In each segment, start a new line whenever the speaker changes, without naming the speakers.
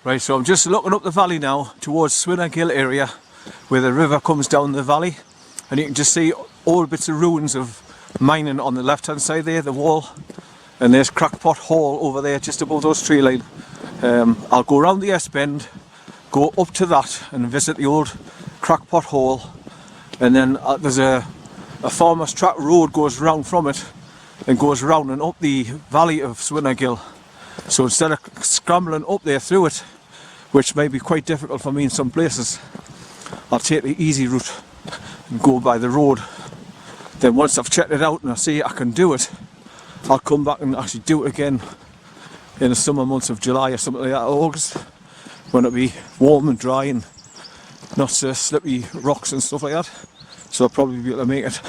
Right, so I'm just looking up the valley now towards SWINNERGILL area where the river comes down the valley, and you can just see all bits of ruins of mining on the left hand side there, the wall, and there's CRACKPOT Hall over there just above those tree line. I'll go around the S-bend, go up to that and visit the old CRACKPOT Hall, and then there's a farmer's track road goes round from it and goes round and up the valley of SWINNERGILL. So instead of scrambling up there through it, which may be quite difficult for me in some places, I'll take the easy route and go by the road. Then once I've checked it out and I see I can do it, I'll come back and actually do it again in the summer months of July or something like that, or August, when it'll be warm and dry and not so slippery rocks and stuff like that. So I'll probably be able to make it.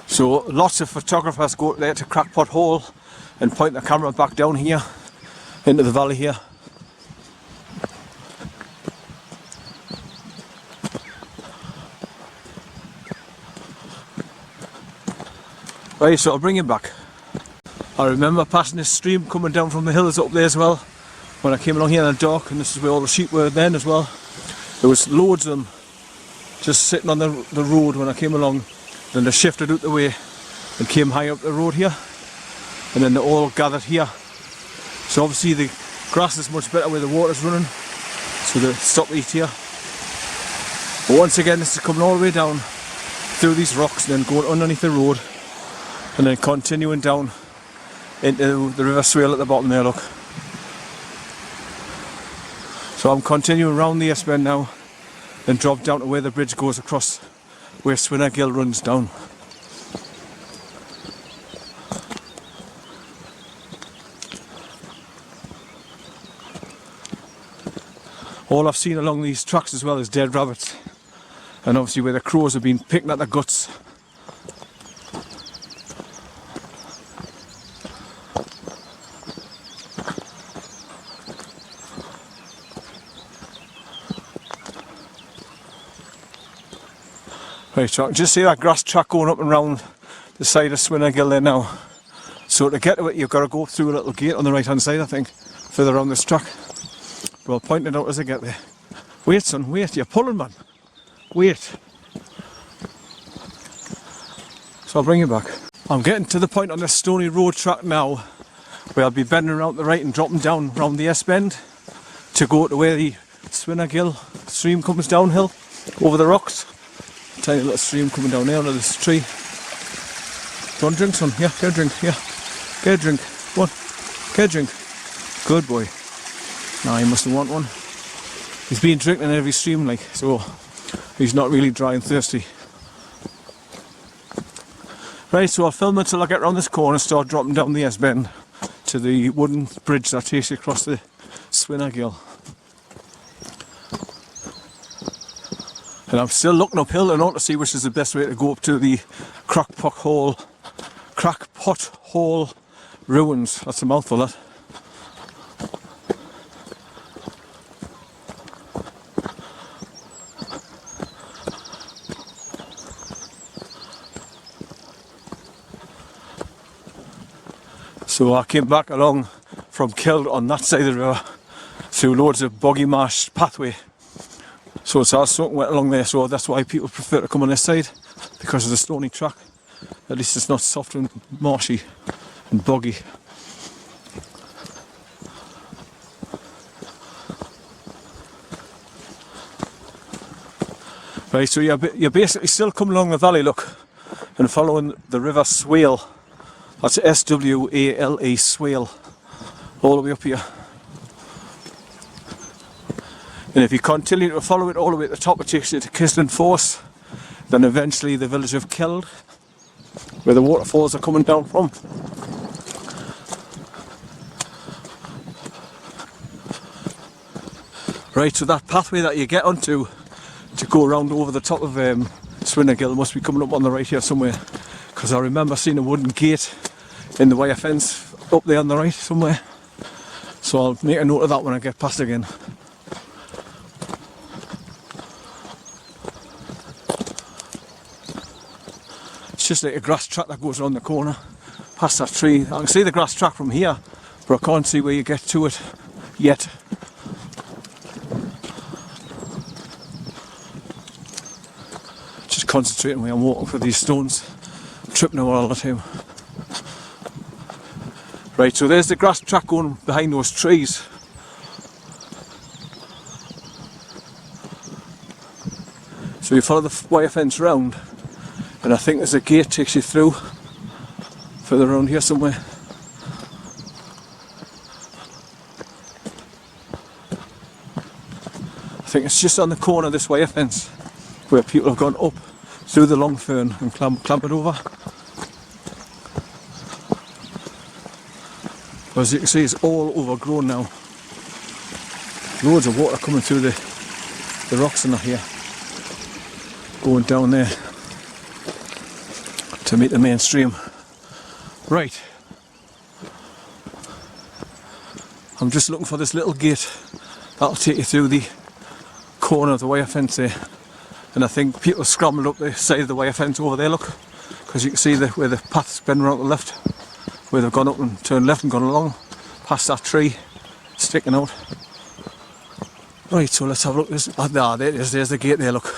So lots of photographers go there to CRACKPOT Hall and point the camera back down here into the valley here. Right, so I'll bring him back. I remember passing this stream coming down from the hills up there as well when I came along here in the dark, and this is where all the sheep were then as well. There was loads of them just sitting on the road when I came along. Then they shifted out the way and came high up the road here, and then they all gathered here. So obviously the grass is much better where the water's running, so they stop to eat here. But once again, this is coming all the way down through these rocks and then going underneath the road and then continuing down into the River Swale at the bottom there, look. So I'm continuing around the S-bend now and drop down to where the bridge goes across where SWINNERGILL runs down. All I've seen along these tracks as well is dead rabbits, and obviously where the crows have been picking at the guts. Right, so I can just see that grass track going up and round the side of SWINNERGILL there now. So to get to it, you've got to go through a little gate on the right hand side, I think, further around this track. But I'll point it out as I get there. Wait, son, wait, you're pulling, man. Wait. So I'll bring you back. I'm getting to the point on this stony road track now where I'll be bending around to the right and dropping down around the S-bend to go to where the SWINNERGILL stream comes downhill over the rocks. Tiny little stream coming down there under this tree. Go and drink, son. Yeah, get a drink. Yeah, get a drink. One, get a drink. Good boy. Nah, he mustn't want one. He's been drinking in every stream, like, so he's not really dry and thirsty. Right, so I'll film until I get round this corner and start dropping down the S-bend to the wooden bridge that takes you across the SWINNERGILL. And I'm still looking uphill and on to see which is the best way to go up to the CRACKPOT Hall ruins. That's a mouthful, that. So I came back along from Kild on that side of the river through loads of boggy marsh pathway. So it's all soaking wet along there, so that's why people prefer to come on this side, because of the stony track. At least it's not soft and marshy and boggy. Right, so you're basically still coming along the valley, look, and following the River Swale. That's S-W-A-L-E, Swale, all the way up here. And if you continue to follow it all the way to the top, it takes you to Kisland Force, then eventually the village of Kild, where the waterfalls are coming down from. Right, so that pathway that you get onto to go around over the top of SWINNERGILL must be coming up on the right here somewhere, because I remember seeing a wooden gate in the wire fence up there on the right somewhere. So I'll make a note of that when I get past again. It's just like a grass track that goes around the corner, past that tree. I can see the grass track from here, but I can't see where you get to it yet. Just concentrating when I'm walking for these stones. I'm tripping over all the time. Right, so there's the grass track going behind those trees. So you follow the wire fence round, and I think there's a gate takes you through further around here somewhere. I think it's just on the corner of this wire fence where people have gone up through the long fern and clambered over. But as you can see, it's all overgrown now. Loads of water coming through the rocks in here, going down there to meet the main stream. Right, I'm just looking for this little gate that'll take you through the corner of the wire fence there, and I think people scrambled up the side of the wire fence over there, look, because you can see where the path's been around the left, where they've gone up and turned left and gone along past that tree sticking out. Right, so let's have a look. There it is, there's the gate there, look.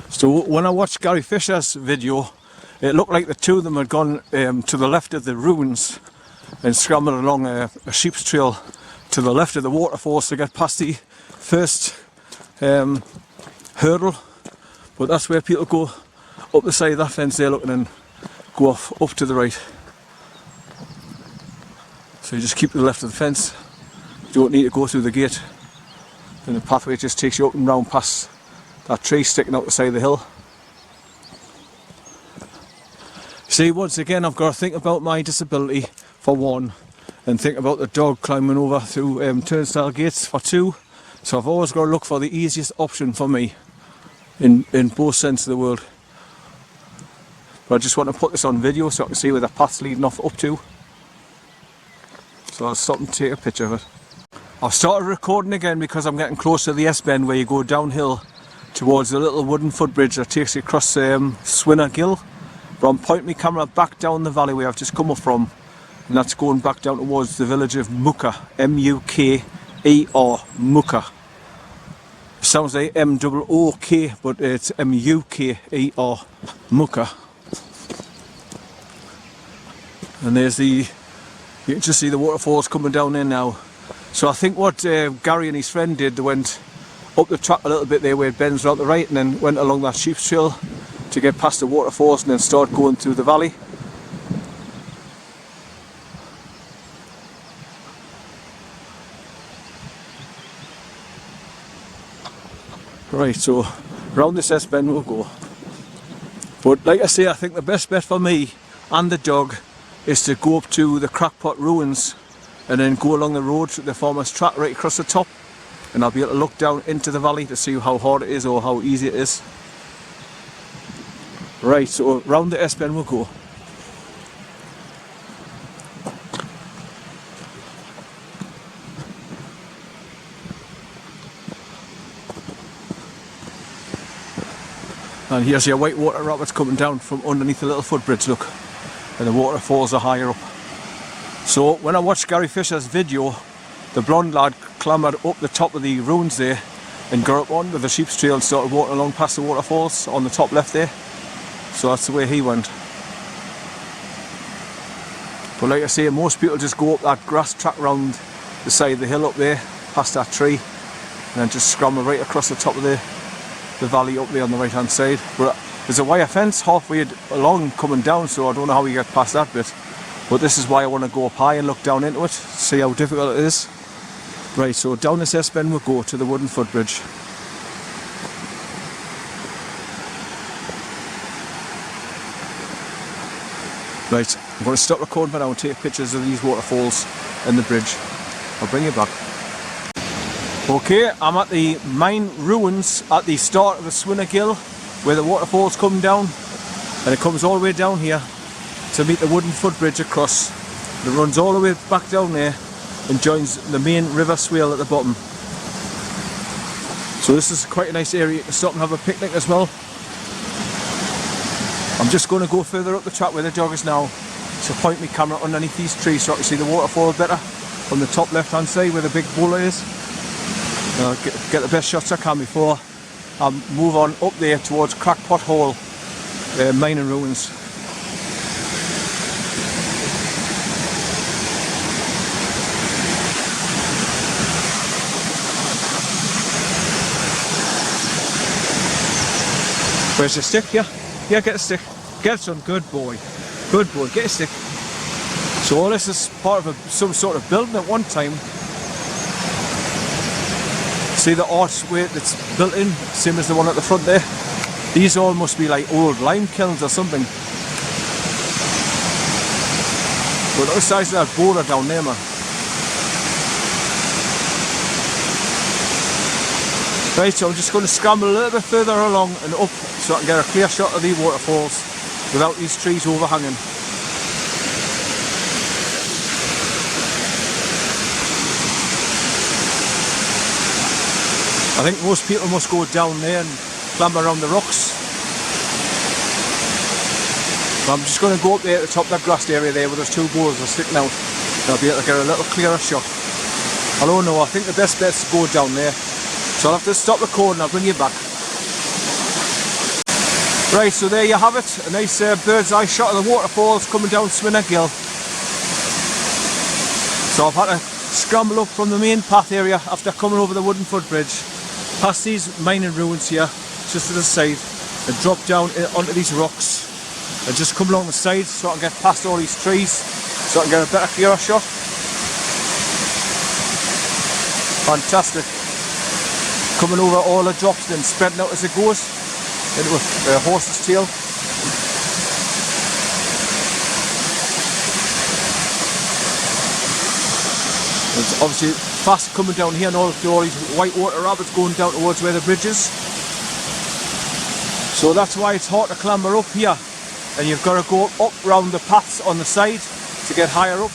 So when I watched Gary Fisher's video, it looked like the two of them had gone to the left of the ruins and scrambled along a sheep's trail to the left of the waterfalls to get past the first hurdle. But that's where people go up the side of that fence there, looking, and go off up to the right. So you just keep to the left of the fence. You don't need to go through the gate. Then the pathway just takes you up and round past that tree sticking out the side of the hill. See, once again, I've got to think about my disability for one, and think about the dog climbing over through turnstile gates for two. So I've always got to look for the easiest option for me in both senses of the word. But I just want to put this on video so I can see where the path's leading off up to. So I'll stop and take a picture of it. I've started recording again because I'm getting close to the S-bend where you go downhill towards the little wooden footbridge that takes you across SWINNERGILL. But I'm pointing my camera back down the valley where I've just come up from, and that's going back down towards the village of Mucker, M-U-K-E-R, Mucker. It sounds like M-O-O-K, but it's M-U-K-E-R, Mucker. And there's you can just see the waterfalls coming down there now. So I think what Gary and his friend did, they went up the track a little bit there where it bends right to the right, and then went along that sheep's trail to get past the waterfalls and then start going through the valley. Right, so round this S-bend we'll go. But like I say, I think the best bet for me and the dog is to go up to the CRACKPOT ruins and then go along the road to the farmer's track right across the top, and I'll be able to look down into the valley to see how hard it is or how easy it is. Right, so round the S-bend we'll go. And here's your white water rapids coming down from underneath the little footbridge, look. And the waterfalls are higher up. So when I watched Gary Fisher's video, the blonde lad clambered up the top of the ruins there and got up onto the sheep's trail and started walking along past the waterfalls on the top left there. So that's the way he went. But like I say, most people just go up that grass track round the side of the hill up there, past that tree, and then just scramble right across the top of the valley up there on the right hand side. But there's a wire fence halfway along coming down, so I don't know how we get past that bit. But this is why I want to go up high and look down into it, see how difficult it is. Right, so down this S-bend we'll go to the wooden footbridge. Right, I'm going to stop recording for now and take pictures of these waterfalls and the bridge. I'll bring you back. Okay, I'm at the main ruins at the start of the SWINNERGILL where the waterfalls come down, and it comes all the way down here to meet the wooden footbridge across. It runs all the way back down there and joins the main river swale at the bottom. So this is quite a nice area to stop and have a picnic as well. I'm just going to go further up the track where the dog is now. So point my camera underneath these trees so I can see the waterfall better from the top left hand side where the big boulder is. Get the best shots I can before I move on up there towards Crackpot Hall, mining ruins. Where's your stick? Yeah, get a stick. Get it, son. Good boy. Good boy. Get a stick. So all this is part of some sort of building at one time. See the archway that's built in, same as the one at the front there. These all must be like old lime kilns or something. But look at the size of that boulder down there, man. Right, so I'm just going to scramble a little bit further along and up so I can get a clear shot of the waterfalls without these trees overhanging. I think most people must go down there and climb around the rocks. But I'm just going to go up there at the top of that grassed area there where those two boulders are sticking out. And I'll be able to get a little clearer shot. I don't know, I think the best bet's to go down there. So I'll have to stop recording, I'll bring you back. Right, so there you have it, a nice bird's eye shot of the waterfalls coming down SWINNERGILL. So I've had to scramble up from the main path area after coming over the wooden footbridge, past these mining ruins here, just to the side, and drop down onto these rocks, and just come along the side so I can get past all these trees, so I can get a better clearer shot. Fantastic. Coming over all the drops and then spreading out as it goes into a horse's tail. It's obviously fast coming down here and all these white water rapids going down towards where the bridge is. So that's why it's hard to clamber up here, and you've got to go up round the paths on the side to get higher up.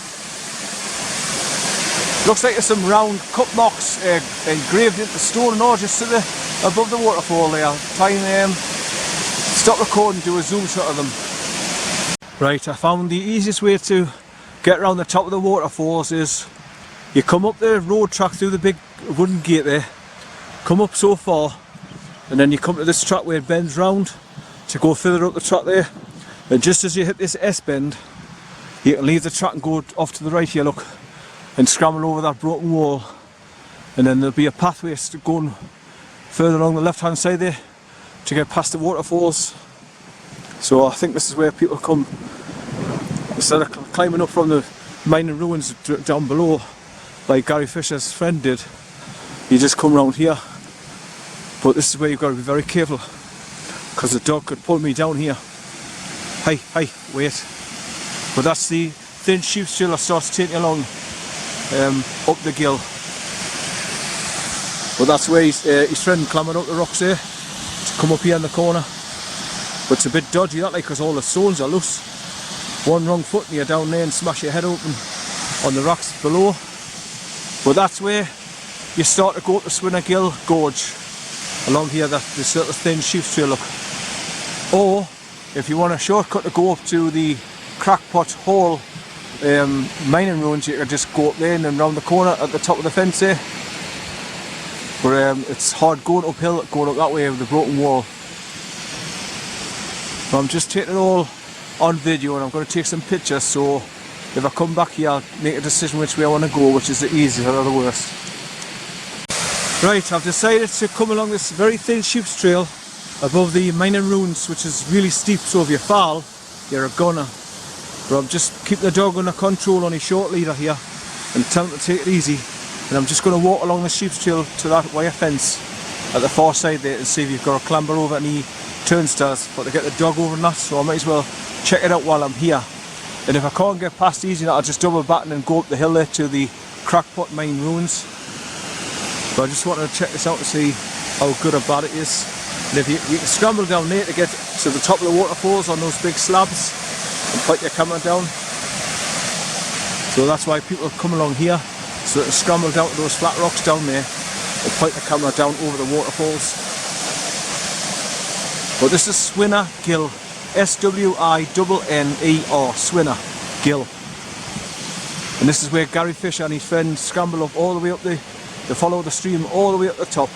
Looks like there's some round cut marks engraved into stone and all just to the above the waterfall there. I'll try and stop recording and do a zoom shot of them. Right, I found the easiest way to get around the top of the waterfalls is you come up the road track through the big wooden gate there, come up so far, and then you come to this track where it bends round to go further up the track there, and just as you hit this S bend you can leave the track and go off to the right here, look, and scramble over that broken wall, and then there'll be a pathway going further along the left hand side there to get past the waterfalls. So I think this is where people come, instead of climbing up from the mining ruins down below like Gary Fisher's friend did, you just come round here. But this is where you've got to be very careful, because the dog could pull me down here. Hey, wait. But that's the thin sheep's trail that starts taking you along up the gill. But that's where his friend clambered up the rocks there to come up here in the corner. But it's a bit dodgy that, like, because all the stones are loose. One wrong foot and you're down there and smash your head open on the rocks below. But that's where you start to go up the SWINNERGILL gorge along here, this little thin sheep's trail, look. Or if you want a shortcut to go up to the Crackpot Hall mining ruins, you can just go up there and then round the corner at the top of the fence there. But it's hard going uphill, going up that way with the broken wall. But I'm just taking it all on video and I'm going to take some pictures, so if I come back here I'll make a decision which way I want to go, which is the easiest or the worst. Right, I've decided to come along this very thin sheep's trail above the mining ruins, which is really steep, so if you fall, you're a goner. But I'm just keeping the dog under control on his short leader here and tell him to take it easy. And I'm just going to walk along the sheep's trail to that wire fence at the far side there and see if you've got to clamber over any turnstiles, but to get the dog over and that, so I might as well check it out while I'm here. And if I can't get past easy, I'll just double back and go up the hill there to the Crackpot mine ruins. But I just wanted to check this out to see how good or bad it is. And if you can scramble down there to get to the top of the waterfalls on those big slabs and put your camera down. So that's why people come along here, so they can scramble down to those flat rocks down there and point the camera down over the waterfalls. But this is SWINNERGILL, S-W-I-N-N-E-R, SWINNERGILL. And this is where Gary Fisher and his friends scramble up all the way up they follow the stream all the way up the top.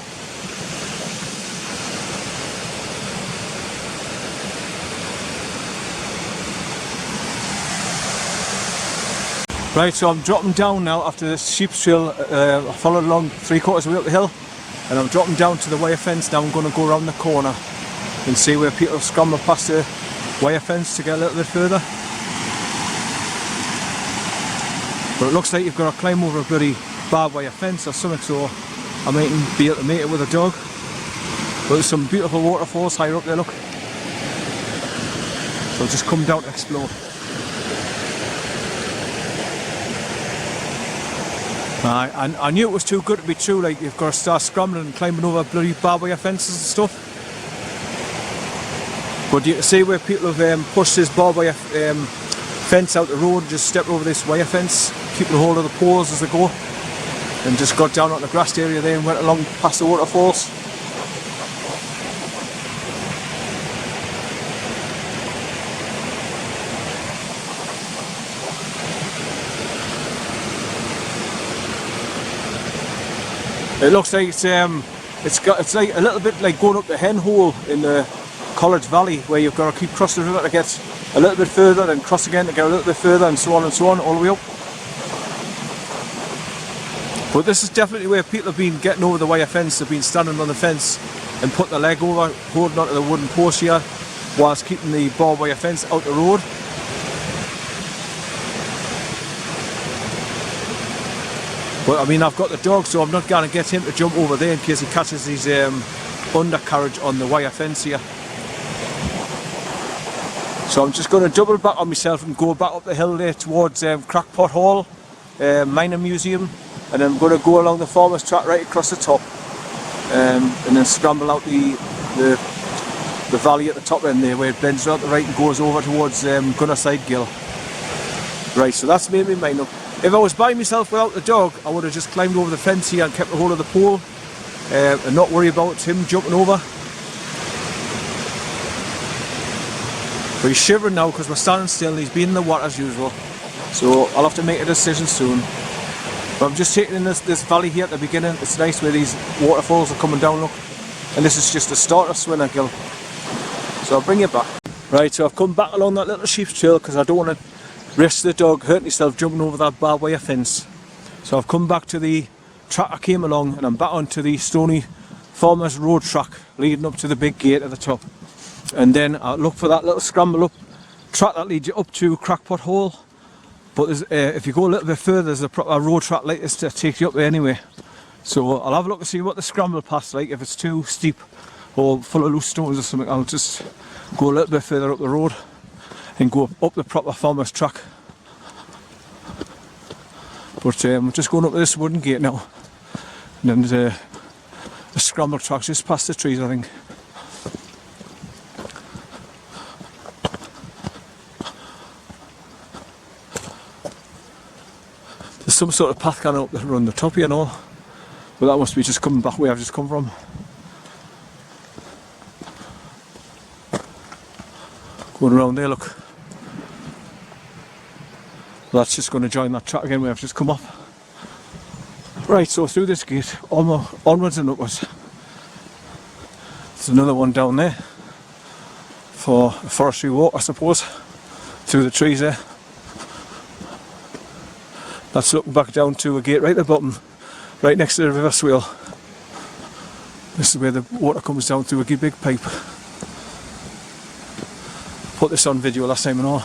Right, so I'm dropping down now after this sheep's trail. I followed along 3/4 of the way up the hill, and I'm dropping down to the wire fence. Now I'm going to go around the corner and see where people scramble past the wire fence to get a little bit further. But it looks like you've got to climb over a bloody barbed wire fence or something, so I might be able to make it with a dog. But there's some beautiful waterfalls higher up there, look. So I'll just come down to explore. I knew it was too good to be true, like you've got to start scrambling and climbing over bloody barbed wire fences and stuff. But you can see where people have pushed this barbed wire fence out the road and just stepped over this wire fence, keeping hold of the poles as they go, and just got down on the grassed area there and went along past the waterfalls. It looks like it's like a little bit like going up the hen hole in the College Valley, where you've got to keep crossing the river to get a little bit further, then cross again to get a little bit further, and so on all the way up. But this is definitely where people have been getting over the wire fence. They've been standing on the fence and put their leg over, holding onto the wooden post here, whilst keeping the barbed wire fence out the road. But I mean, I've got the dog, so I'm not going to get him to jump over there in case he catches his undercarriage on the wire fence here. So I'm just going to double back on myself and go back up the hill there towards CRACKPOT Hall, Mining Museum, and then I'm going to go along the farmer's track right across the top, and then scramble out the valley at the top end there, where it bends out the right and goes over towards GUNNERSIDE Gill. Right, so that's made me mind up. If I was by myself without the dog, I would have just climbed over the fence here and kept a hold of the pole and not worry about him jumping over. But he's shivering now because we're standing still and he's been in the water as usual. So I'll have to make a decision soon. But I'm just taking in this valley here at the beginning. It's nice where these waterfalls are coming down, look. And this is just the start of SWINNERGILL. So I'll bring you back. Right, so I've come back along that little sheep's trail because I don't want to risk the dog hurting himself jumping over that barbed wire fence. So I've come back to the track I came along, and I'm back onto the stony farmer's road track leading up to the big gate at the top. And then I'll look for that little scramble up track that leads you up to CRACKPOT Hall. But if you go a little bit further, there's a proper road track like this to take you up there anyway. So I'll have a look to see what the scramble path's like. If it's too steep or full of loose stones or something, I'll just go a little bit further up the road and go up the proper farmer's track. But I'm just going up to this wooden gate now, and then there's a scramble track just past the trees, I think. There's some sort of path going up around the top here and all, but that must be just coming back where I've just come from. Going around there, look. Well, that's just going to join that track again where I've just come off. Right, so through this gate, onwards and upwards. There's another one down there for a forestry walk, I suppose, through the trees there. That's looking back down to a gate right at the bottom, right next to the river swale. This is where the water comes down through a big pipe. Put this on video last time and all.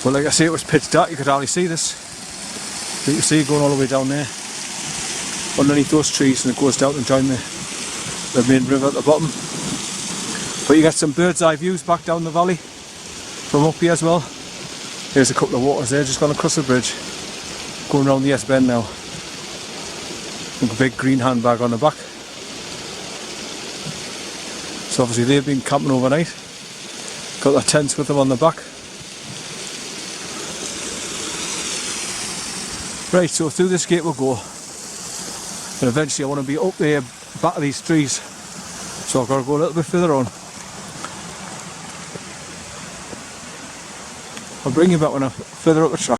But like I say, it was pitch dark, you could hardly see this. But you can see it going all the way down there, underneath those trees, and it goes down and joins the main river at the bottom. But you get some bird's eye views back down the valley from up here as well. There's a couple of waters there just gone across the bridge, going around the S-bend now. With a big green handbag on the back. So obviously they've been camping overnight. Got their tents with them on the back. Right, so through this gate we'll go. and eventually I want to be up there back of these trees, so I've got to go a little bit further on. I'll bring you back when I'm further up the track.